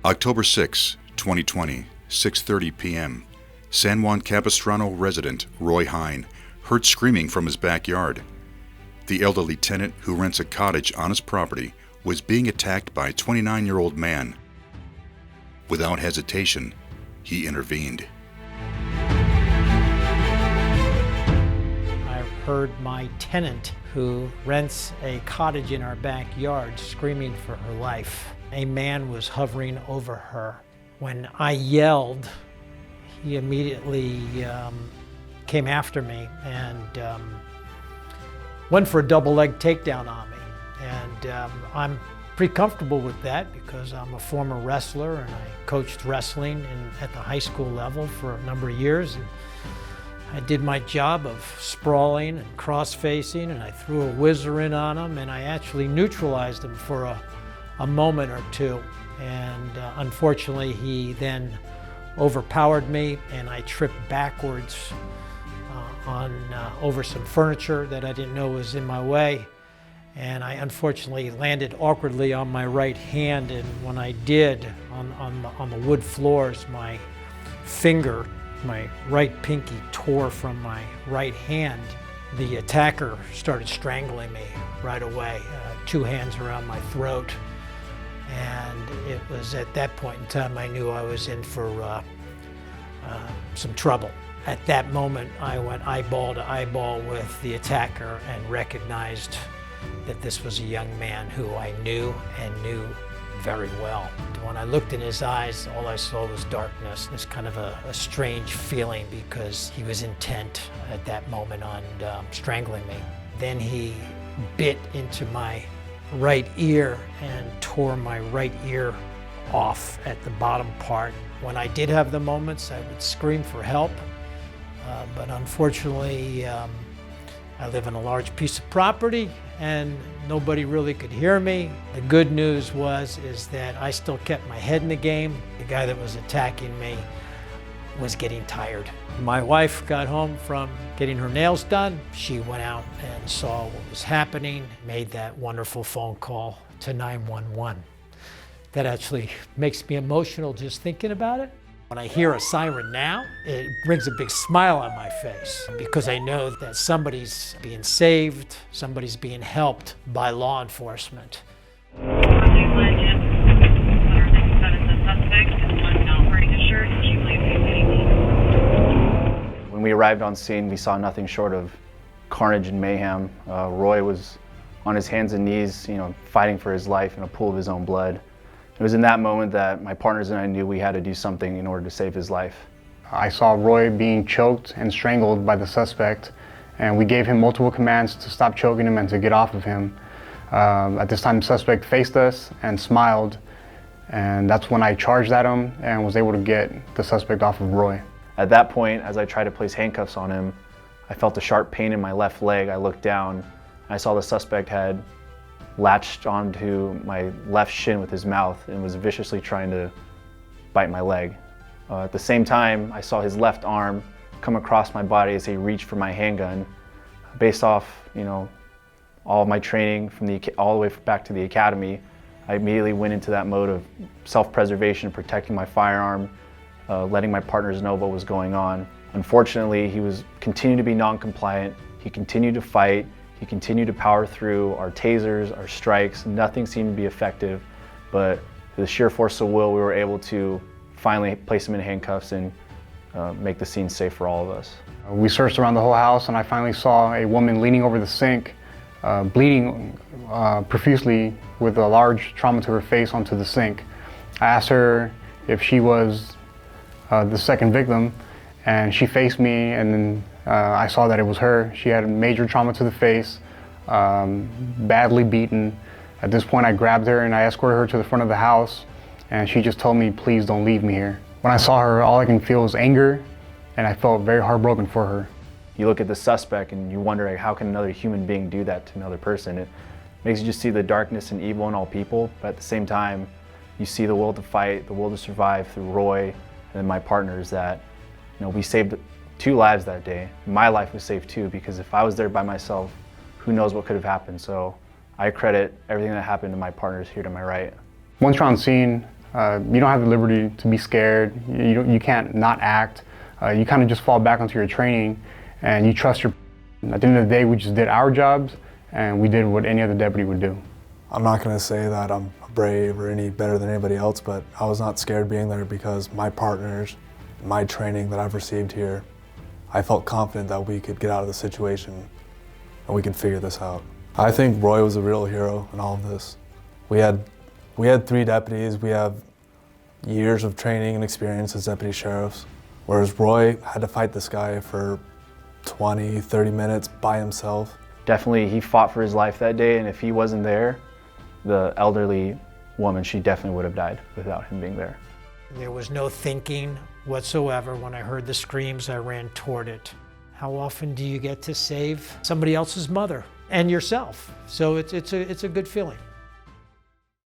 October 6, 2020, 6:30 p.m. San Juan Capistrano resident Roy Heine heard screaming from his backyard. The elderly tenant who rents a cottage on his property was being attacked by a 29-year-old man. Without hesitation, he intervened. I heard my tenant, who rents a cottage in our backyard, screaming for her life. A man was hovering over her. When I yelled, he immediately came after me and went for a double-leg takedown on me. And I'm pretty comfortable with that because I'm a former wrestler and I coached wrestling at the high school level for a number of years. And I did my job of sprawling and cross-facing, and I threw a whizzer in on him, and I actually neutralized him for a moment or two. And unfortunately, he then overpowered me, and I tripped backwards over some furniture that I didn't know was in my way. And I unfortunately landed awkwardly on my right hand, and when I did, on the wood floors, my finger, my right pinky, tore from my right hand. The attacker started strangling me right away, two hands around my throat. And it was at that point in time I knew I was in for some trouble. At that moment, I went eyeball to eyeball with the attacker and recognized that this was a young man who I knew and knew very well. When I looked in his eyes, all I saw was darkness. It's kind of a strange feeling because he was intent at that moment on strangling me. Then he bit into my right ear and tore my right ear off at the bottom part. When I did have the moments, I would scream for help, but unfortunately, I live on a large piece of property and nobody really could hear me. The good news is that I still kept my head in the game. The guy that was attacking me was getting tired. My wife got home from getting her nails done. She went out and saw what was happening, made that wonderful phone call to 911. That actually makes me emotional just thinking about it. When I hear a siren now, it brings a big smile on my face because I know that somebody's being saved, somebody's being helped by law enforcement. When we arrived on scene, we saw nothing short of carnage and mayhem. Roy was on his hands and knees, fighting for his life in a pool of his own blood. It was in that moment that my partners and I knew we had to do something in order to save his life. I saw Roy being choked and strangled by the suspect, and we gave him multiple commands to stop choking him and to get off of him. At this time, the suspect faced us and smiled, and that's when I charged at him and was able to get the suspect off of Roy. At that point, as I tried to place handcuffs on him, I felt a sharp pain in my left leg. I looked down, and I saw the suspect had latched onto my left shin with his mouth and was viciously trying to bite my leg. At the same time, I saw his left arm come across my body as he reached for my handgun. Based off, all of my training from all the way back to the academy, I immediately went into that mode of self-preservation, protecting my firearm, letting my partners know what was going on. Unfortunately, he continued to be non-compliant. He continued to fight. He continued to power through our tasers, our strikes. Nothing seemed to be effective, but through the sheer force of will, we were able to finally place him in handcuffs and make the scene safe for all of us. We searched around the whole house, and I finally saw a woman leaning over the sink, bleeding profusely with a large trauma to her face onto the sink. I asked her if she was the second victim, and she faced me, and then I saw that it was her. She had a major trauma to the face, badly beaten. At this point, I grabbed her and I escorted her to the front of the house, and she just told me, "Please don't leave me here." When I saw her, all I can feel was anger, and I felt very heartbroken for her. You look at the suspect and you wonder, how can another human being do that to another person? It makes you just see the darkness and evil in all people, but at the same time, you see the will to fight, the will to survive through Roy and my partners that, we saved 2 lives that day. My life was saved too, because if I was there by myself, who knows what could have happened. So I credit everything that happened to my partners here to my right. Once we're on scene, You don't have the liberty to be scared. You can't not act. You kind of just fall back onto your training and you trust your. At the end of the day, we just did our jobs and we did what any other deputy would do. I'm not going to say that I'm brave or any better than anybody else, but I was not scared being there because my partners, my training that I've received here, I felt confident that we could get out of the situation and we can figure this out. I think Roy was a real hero in all of this. We had 3 deputies. We have years of training and experience as deputy sheriffs, whereas Roy had to fight this guy for 20, 30 minutes by himself. Definitely, he fought for his life that day, and if he wasn't there, the elderly woman, she definitely would have died without him being there. There was no thinking whatsoever. When I heard the screams, I ran toward it. How often do you get to save somebody else's mother and yourself? So it's a good feeling.